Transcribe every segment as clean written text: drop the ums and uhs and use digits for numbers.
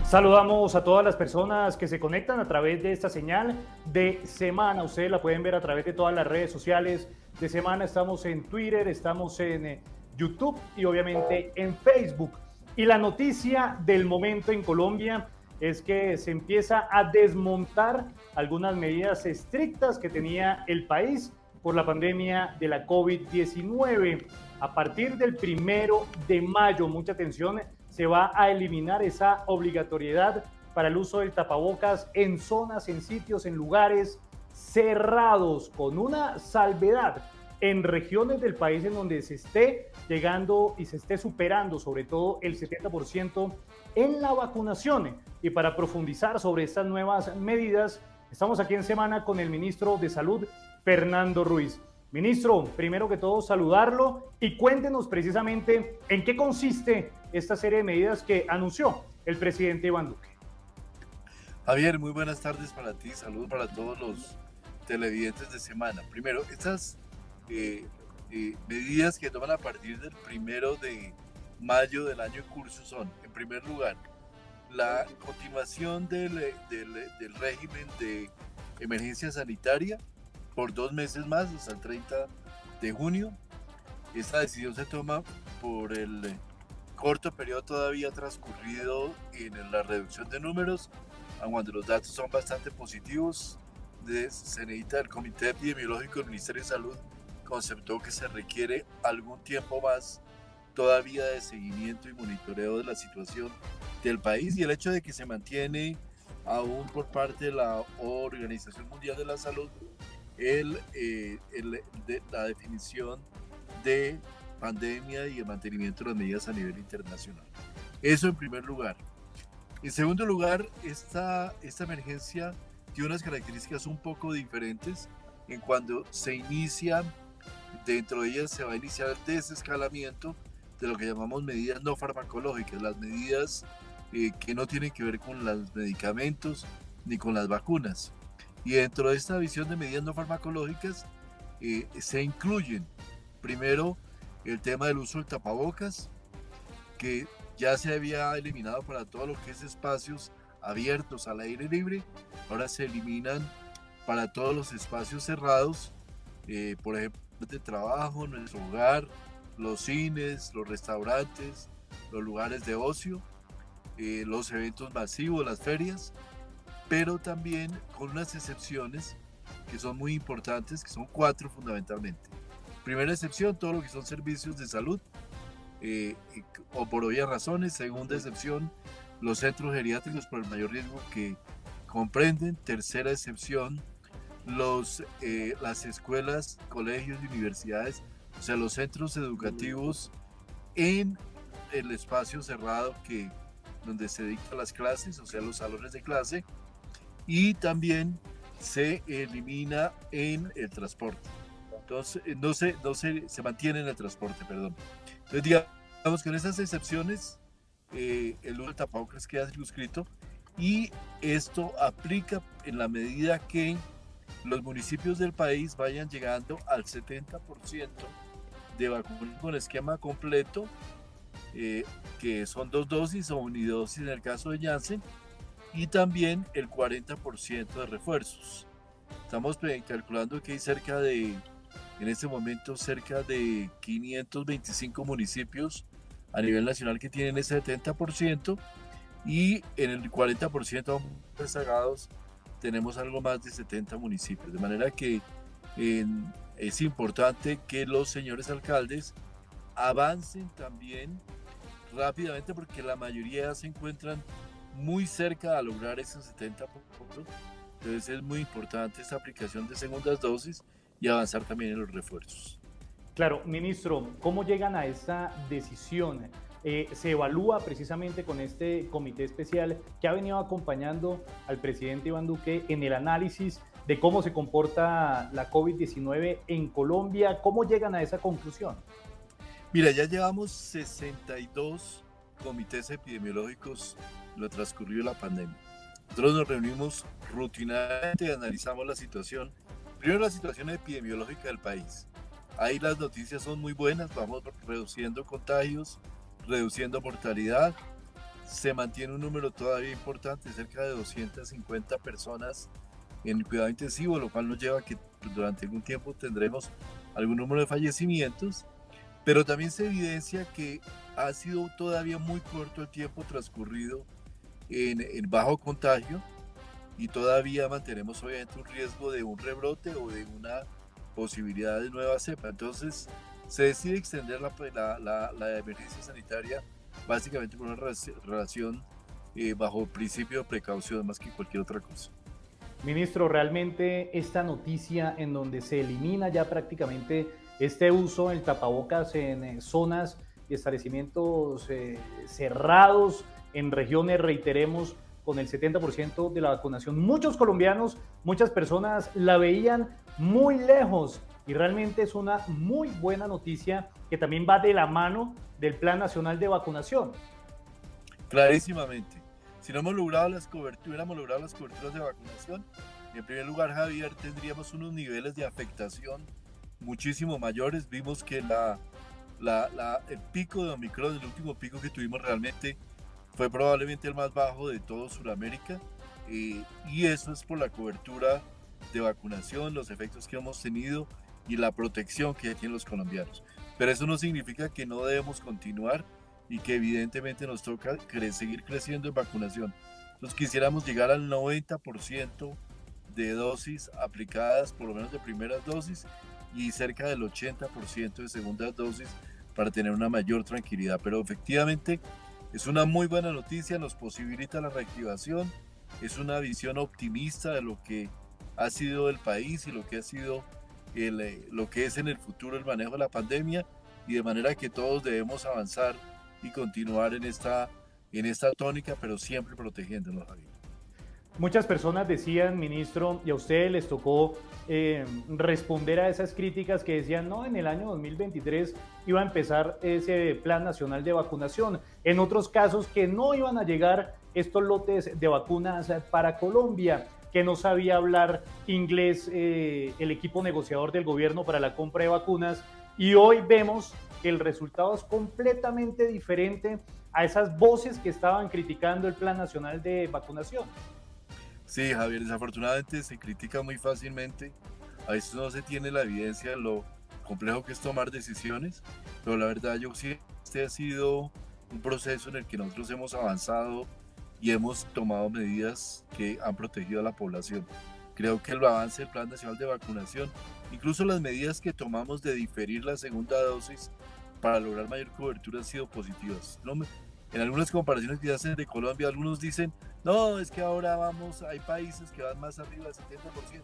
Saludamos a todas las personas que se conectan a través de esta señal de Semana. Ustedes la pueden ver a través de todas las redes sociales de Semana. Estamos en Twitter, estamos en YouTube y obviamente en Facebook. Y la noticia del momento en Colombia es que se empieza a desmontar algunas medidas estrictas que tenía el país por la pandemia de la COVID-19. A partir del 1 de mayo, mucha atención, se va a eliminar esa obligatoriedad para el uso del tapabocas en zonas, en sitios, en lugares cerrados, con una salvedad en regiones del país en donde se esté llegando y se esté superando sobre todo el 70% en la vacunación. Y para profundizar sobre estas nuevas medidas, estamos aquí en Semana con el ministro de Salud, Fernando Ruiz. Ministro, primero que todo saludarlo y cuéntenos precisamente en qué consiste esta serie de medidas que anunció el presidente Iván Duque. Javier, muy buenas tardes para ti, saludos para todos los televidentes de Semana. Primero, estas medidas que toman a partir del 1 de mayo del año en curso son, en primer lugar, la continuación del régimen de emergencia sanitaria por 2 meses más, hasta el 30 de junio. Esta decisión se toma por el corto periodo todavía transcurrido en la reducción de números, cuando los datos son bastante positivos. Se necesita el Comité Epidemiológico del Ministerio de Salud conceptó que se requiere algún tiempo más todavía de seguimiento y monitoreo de la situación del país, y el hecho de que se mantiene aún por parte de la Organización Mundial de la Salud la definición de pandemia y el mantenimiento de las medidas a nivel internacional. Eso en primer lugar. En segundo lugar, esta emergencia tiene unas características un poco diferentes en cuando se inicia, dentro de ellas se va a iniciar el desescalamiento de lo que llamamos medidas no farmacológicas, las medidas que no tienen que ver con los medicamentos ni con las vacunas. Y dentro de esta visión de medidas no farmacológicas se incluyen, primero, el tema del uso del tapabocas, que ya se había eliminado para todo lo que es espacios abiertos al aire libre. Ahora se eliminan para todos los espacios cerrados, por ejemplo, de trabajo, nuestro hogar, los cines, los restaurantes, los lugares de ocio, los eventos masivos, las ferias, pero también con unas excepciones que son muy importantes, que son 4 fundamentalmente. Primera excepción, todo lo que son servicios de salud, o por obvias razones. Segunda excepción, los centros geriátricos por el mayor riesgo que comprenden. Tercera excepción, las escuelas, colegios y universidades, o sea, los centros educativos en el espacio cerrado donde se dictan las clases, o sea, los salones de clase. Y también se elimina en el transporte. Entonces, se mantiene en el transporte, perdón. Entonces, digamos, con esas excepciones, el uso del tapabocas queda circunscrito, y esto aplica en la medida que los municipios del país vayan llegando al 70% de vacunación con esquema completo, que son 2 dosis o unidosis en el caso de Janssen, y también el 40% de refuerzos. Estamos calculando que hay en este momento cerca de 525 municipios a nivel nacional que tienen ese 70%, y en el 40% rezagados tenemos algo más de 70 municipios. De manera que es importante que los señores alcaldes avancen también rápidamente, porque la mayoría se encuentran muy cerca a lograr ese 70%. Entonces es muy importante esta aplicación de segundas dosis y avanzar también en los refuerzos. Claro, ministro, ¿cómo llegan a esta decisión? Se evalúa precisamente con este comité especial que ha venido acompañando al presidente Iván Duque en el análisis de cómo se comporta la COVID-19 en Colombia. ¿Cómo llegan a esa conclusión? Mira, ya llevamos 62 comités epidemiológicos en lo transcurrido de la pandemia. Nosotros nos reunimos rutinariamente y analizamos la situación. Primero, la situación epidemiológica del país. Ahí las noticias son muy buenas, vamos reduciendo contagios, reduciendo mortalidad, se mantiene un número todavía importante, cerca de 250 personas en cuidado intensivo, lo cual nos lleva a que durante algún tiempo tendremos algún número de fallecimientos, pero también se evidencia que ha sido todavía muy corto el tiempo transcurrido en bajo contagio y todavía mantenemos obviamente un riesgo de un rebrote o de una posibilidad de nueva cepa. Entonces se decide extender la emergencia sanitaria básicamente por una relación bajo el principio de precaución más que cualquier otra cosa. Ministro, realmente esta noticia en donde se elimina ya prácticamente este uso del tapabocas en zonas y establecimientos cerrados, en regiones, reiteremos, con el 70% de la vacunación. Muchos colombianos, muchas personas la veían muy lejos y realmente es una muy buena noticia que también va de la mano del Plan Nacional de Vacunación. Clarísimamente. Si no hemos logrado hubiéramos logrado las coberturas de vacunación, en primer lugar, Javier, tendríamos unos niveles de afectación muchísimo mayores. Vimos que el pico de Omicron, el último pico que tuvimos realmente fue probablemente el más bajo de todo Sudamérica, y eso es por la cobertura de vacunación, los efectos que hemos tenido y la protección que tienen los colombianos. Pero eso no significa que no debemos continuar y que evidentemente nos toca seguir creciendo en vacunación. Nosotros quisiéramos llegar al 90% de dosis aplicadas, por lo menos de primeras dosis, y cerca del 80% de segundas dosis para tener una mayor tranquilidad. Pero efectivamente es una muy buena noticia, nos posibilita la reactivación, es una visión optimista de lo que ha sido el país y lo que ha sido lo que es en el futuro el manejo de la pandemia, y de manera que todos debemos avanzar y continuar en esta tónica, pero siempre protegiéndonos, Javier. Muchas personas decían, ministro, y a ustedes les tocó responder a esas críticas que decían, no, en el año 2023 iba a empezar ese Plan Nacional de Vacunación. En otros casos que no iban a llegar estos lotes de vacunas para Colombia, que no sabía hablar inglés el equipo negociador del gobierno para la compra de vacunas. Y hoy vemos que el resultado es completamente diferente a esas voces que estaban criticando el Plan Nacional de Vacunación. Sí, Javier, desafortunadamente se critica muy fácilmente. A veces no se tiene la evidencia de lo complejo que es tomar decisiones, pero la verdad yo sí, este ha sido un proceso en el que nosotros hemos avanzado y hemos tomado medidas que han protegido a la población. Creo que el avance del Plan Nacional de Vacunación, incluso las medidas que tomamos de diferir la segunda dosis para lograr mayor cobertura, han sido positivas. En algunas comparaciones que hacen de Colombia, algunos dicen, no, es que ahora hay países que van más arriba del 70%.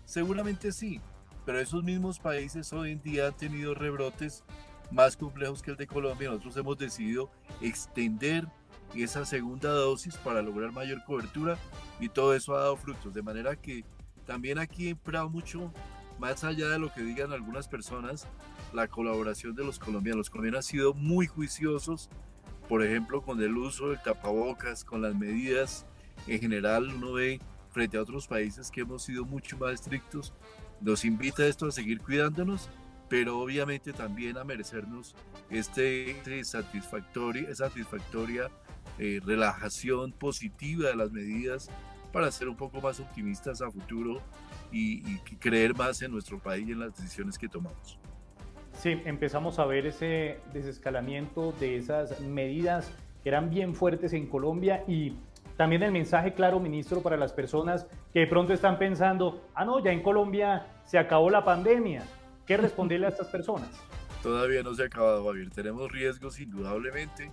Seguramente sí, pero esos mismos países hoy en día han tenido rebrotes más complejos que el de Colombia. Nosotros hemos decidido extender esa segunda dosis para lograr mayor cobertura y todo eso ha dado frutos, de manera que también aquí he empleo mucho, más allá de lo que digan algunas personas, la colaboración de los colombianos. Los colombianos han sido muy juiciosos, por ejemplo, con el uso del tapabocas, con las medidas en general. Uno ve frente a otros países que hemos sido mucho más estrictos, nos invita esto a seguir cuidándonos, pero obviamente también a merecernos satisfactoria relajación positiva de las medidas para ser un poco más optimistas a futuro y creer más en nuestro país y en las decisiones que tomamos. Sí, empezamos a ver ese desescalamiento de esas medidas que eran bien fuertes en Colombia, y también el mensaje claro, ministro, para las personas que de pronto están pensando, no, ya en Colombia se acabó la pandemia. ¿Qué responderle a estas personas? Todavía no se ha acabado, Javier. Tenemos riesgos indudablemente.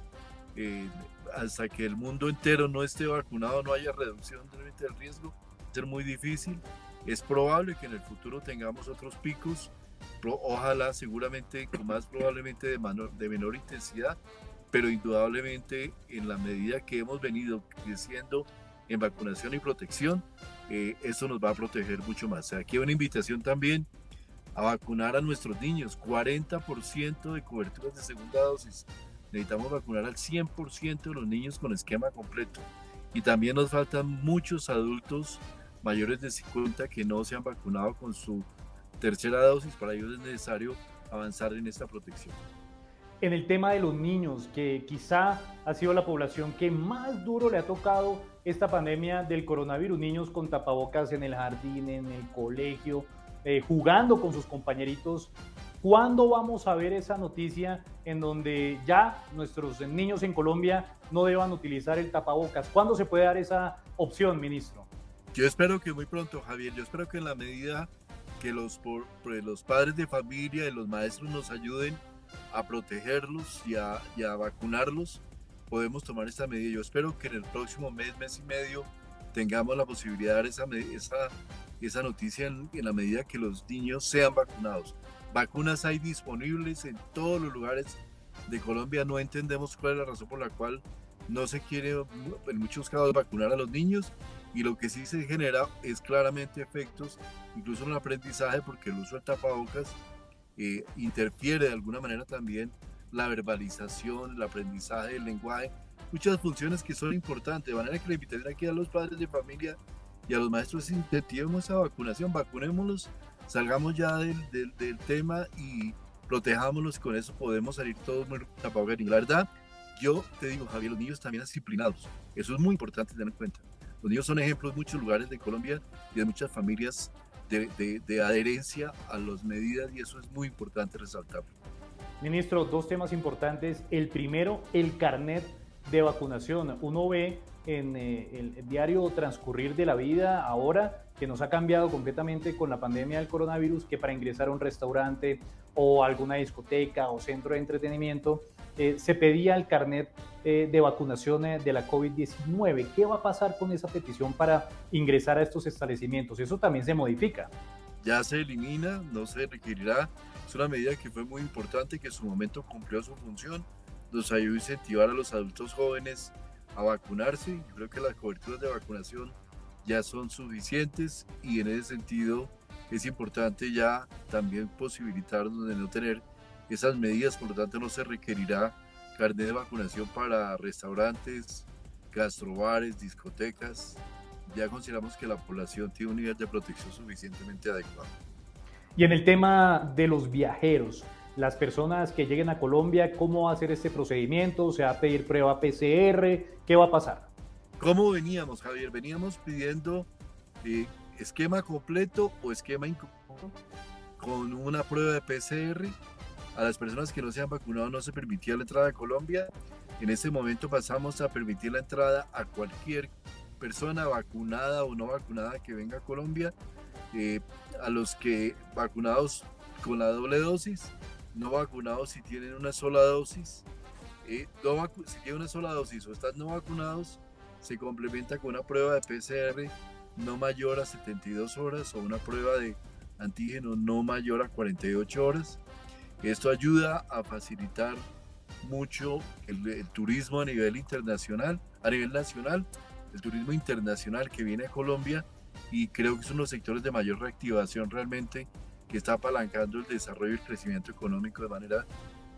Hasta que el mundo entero no esté vacunado, no haya reducción del riesgo, va a ser muy difícil. Es probable que en el futuro tengamos otros picos, ojalá, seguramente, más probablemente de menor intensidad, pero indudablemente en la medida que hemos venido creciendo en vacunación y protección, eso nos va a proteger mucho más. Aquí hay una invitación también a vacunar a nuestros niños, 40% de coberturas de segunda dosis. Necesitamos vacunar al 100% de los niños con esquema completo. Y también nos faltan muchos adultos mayores de 50 que no se han vacunado con su tercera dosis. Para ellos es necesario avanzar en esta protección. En el tema de los niños, que quizá ha sido la población que más duro le ha tocado esta pandemia del coronavirus, niños con tapabocas en el jardín, en el colegio, jugando con sus compañeritos. ¿Cuándo vamos a ver esa noticia en donde ya nuestros niños en Colombia no deban utilizar el tapabocas? ¿Cuándo se puede dar esa opción, ministro? Yo espero que muy pronto, Javier. Yo espero que en la medida que los padres de familia y los maestros nos ayuden a protegerlos y a vacunarlos, podemos tomar esta medida. Yo espero que en el próximo mes, mes y medio, tengamos la posibilidad de dar esa noticia en la medida que los niños sean vacunados. Vacunas hay disponibles en todos los lugares de Colombia. No entendemos cuál es la razón por la cual no se quiere en muchos casos vacunar a los niños, y lo que sí se genera es claramente efectos, incluso en el aprendizaje, porque el uso del tapabocas interfiere de alguna manera también la verbalización, el aprendizaje del lenguaje, muchas funciones que son importantes, de manera que la invitación aquí a los padres de familia y a los maestros es incentivemos esa vacunación, vacunémoslos, salgamos ya del tema y protejámonos, con eso podemos salir todos muy tapabocas. Y la verdad, yo te digo, Javier, los niños también disciplinados, eso es muy importante tener en cuenta. Los niños son ejemplos en muchos lugares de Colombia y de muchas familias de adherencia a las medidas, y eso es muy importante resaltarlo. Ministro, dos temas importantes. El primero, el carnet de vacunación. Uno ve en el diario transcurrir de la vida ahora que nos ha cambiado completamente con la pandemia del coronavirus, que para ingresar a un restaurante o alguna discoteca o centro de entretenimiento se pedía el carnet de vacunación de la COVID-19. ¿Qué va a pasar con esa petición para ingresar a estos establecimientos? Eso también se modifica. Ya se elimina, no se requerirá. Es una medida que fue muy importante, que en su momento cumplió su función, nos ayudó a incentivar a los adultos jóvenes a vacunarse. Yo creo que las coberturas de vacunación ya son suficientes, y en ese sentido es importante ya también posibilitarnos de no tener esas medidas, por lo tanto no se requerirá carnet de vacunación para restaurantes, gastrobares, discotecas. Ya consideramos que la población tiene un nivel de protección suficientemente adecuado. Y en el tema de los viajeros, las personas que lleguen a Colombia, ¿cómo va a ser este procedimiento? ¿Se va a pedir prueba PCR? ¿Qué va a pasar? ¿Cómo veníamos, Javier? Veníamos pidiendo esquema completo o esquema incompleto con una prueba de PCR. A las personas que no se han vacunado no se permitía la entrada a Colombia. En este momento pasamos a permitir la entrada a cualquier persona vacunada o no vacunada que venga a Colombia, a los que vacunados con la doble dosis, no vacunados si tienen una sola dosis, si tienen una sola dosis o están no vacunados, se complementa con una prueba de PCR no mayor a 72 horas o una prueba de antígeno no mayor a 48 horas. Esto ayuda a facilitar mucho el turismo a nivel internacional, a nivel nacional, el turismo internacional que viene a Colombia, y creo que son los sectores de mayor reactivación realmente, que está apalancando el desarrollo y el crecimiento económico, de manera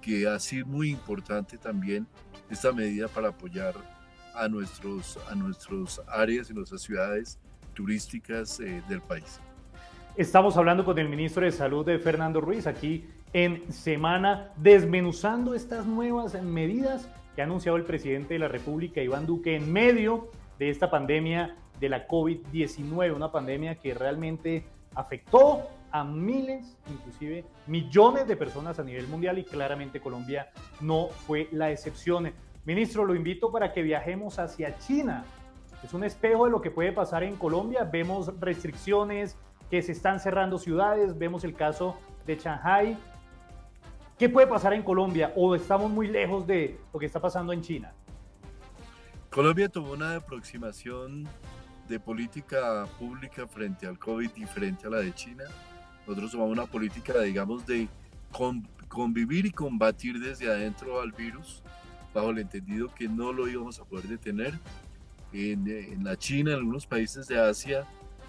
que ha sido muy importante también esta medida para apoyar a nuestros áreas y nuestras ciudades turísticas del país. Estamos hablando con el ministro de Salud, Fernando Ruiz, aquí en Semana, desmenuzando estas nuevas medidas que ha anunciado el presidente de la República, Iván Duque, en medio de esta pandemia de la COVID-19, una pandemia que realmente afectó a miles, inclusive millones de personas a nivel mundial, y claramente Colombia no fue la excepción. Ministro, lo invito para que viajemos hacia China. Es un espejo de lo que puede pasar en Colombia. Vemos restricciones, que se están cerrando ciudades, vemos el caso de Shanghái. ¿Qué puede pasar en Colombia, o estamos muy lejos de lo que está pasando en China? Colombia tomó una aproximación de política pública frente al COVID diferente a la de China. Nosotros tomamos una política, digamos, de convivir y combatir desde adentro al virus, bajo el entendido que no lo íbamos a poder detener. En la China, en algunos países de Asia,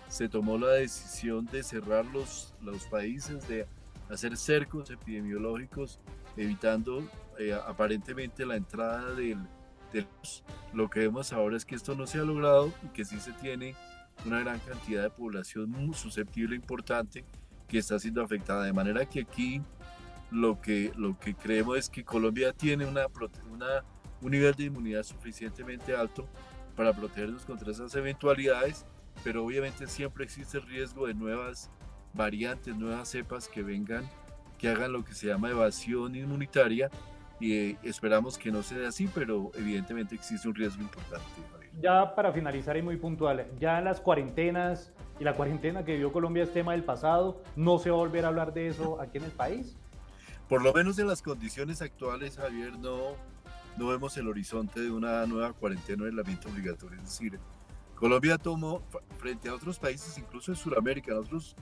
se tomó la decisión de cerrar los países, de hacer cercos epidemiológicos, evitando aparentemente la entrada del virus. Lo que vemos ahora es que esto no se ha logrado, y que sí se tiene una gran cantidad de población muy susceptible, importante, que está siendo afectada. De manera que aquí lo que creemos es que Colombia tiene un nivel de inmunidad suficientemente alto para protegernos contra esas eventualidades, pero obviamente siempre existe el riesgo de nuevas variantes, nuevas cepas que vengan, que hagan lo que se llama evasión inmunitaria, y esperamos que no sea así, pero evidentemente existe un riesgo importante, Javier. Ya para finalizar y muy puntual, ya las cuarentenas y la cuarentena que vivió Colombia es tema del pasado, ¿no se va a volver a hablar de eso aquí en el país? Por lo menos en las condiciones actuales, Javier, no vemos el horizonte de una nueva cuarentena o aislamiento obligatorio. Es decir, Colombia tomó, frente a otros países, incluso en Sudamérica, nosotros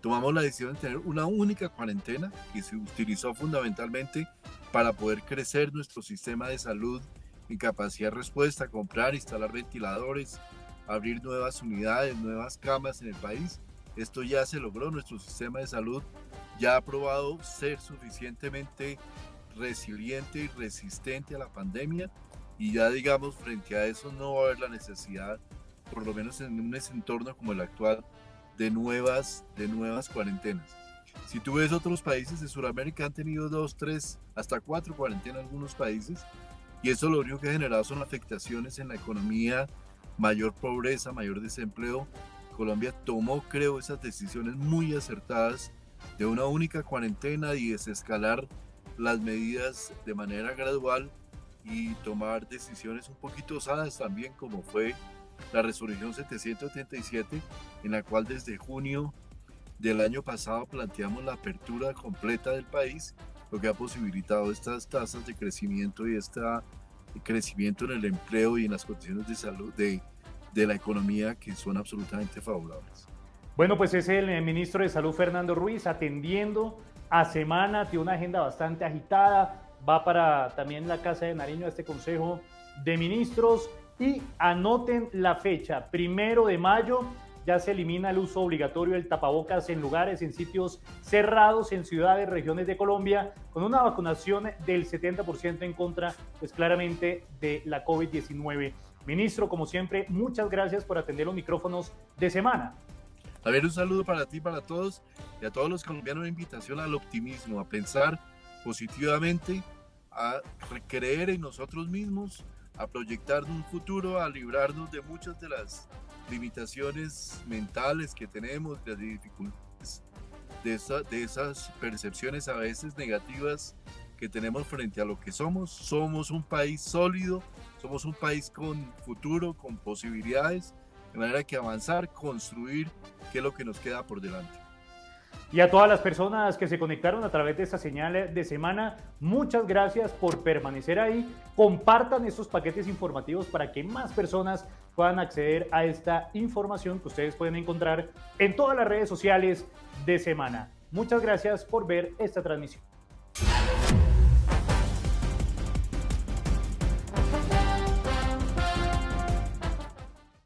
tomamos la decisión de tener una única cuarentena que se utilizó fundamentalmente para poder crecer nuestro sistema de salud en capacidad de respuesta, comprar, instalar ventiladores, abrir nuevas unidades, nuevas camas en el país. Esto ya se logró, nuestro sistema de salud ya ha probado ser suficientemente resiliente y resistente a la pandemia, y ya digamos frente a eso no va a haber la necesidad, por lo menos en un entorno como el actual, de nuevas cuarentenas. Si tú ves otros países de Sudamérica han tenido 2, 3, hasta 4 cuarentenas en algunos países, y eso lo único que ha generado son afectaciones en la economía, mayor pobreza, mayor desempleo. Colombia tomó, creo, esas decisiones muy acertadas de una única cuarentena y desescalar las medidas de manera gradual y tomar decisiones un poquito osadas también, como fue la resolución 777, en la cual desde junio del año pasado planteamos la apertura completa del país, lo que ha posibilitado estas tasas de crecimiento y crecimiento en el empleo y en las condiciones de salud de la economía, que son absolutamente favorables. Bueno, pues es el ministro de Salud, Fernando Ruiz, atendiendo a semana, tiene una agenda bastante agitada, va para también la Casa de Nariño a este Consejo de Ministros, y anoten la fecha, 1 de mayo, ya se elimina el uso obligatorio del tapabocas en lugares, en sitios cerrados, en ciudades, regiones de Colombia, con una vacunación del 70% en contra, pues claramente, de la COVID-19. Ministro, como siempre, muchas gracias por atender los micrófonos de semana. Javier, un saludo para ti, para todos, y a todos los colombianos, una invitación al optimismo, a pensar positivamente, a creer en nosotros mismos, a proyectar un futuro, a librarnos de muchas de las limitaciones mentales que tenemos, de las dificultades, de esas percepciones a veces negativas que tenemos frente a lo que somos. Somos un país sólido, somos un país con futuro, con posibilidades, de manera que avanzar, construir, qué es lo que nos queda por delante. Y a todas las personas que se conectaron a través de esta señal de semana, muchas gracias por permanecer ahí. Compartan estos paquetes informativos para que más personas puedan acceder a esta información que ustedes pueden encontrar en todas las redes sociales de semana. Muchas gracias por ver esta transmisión.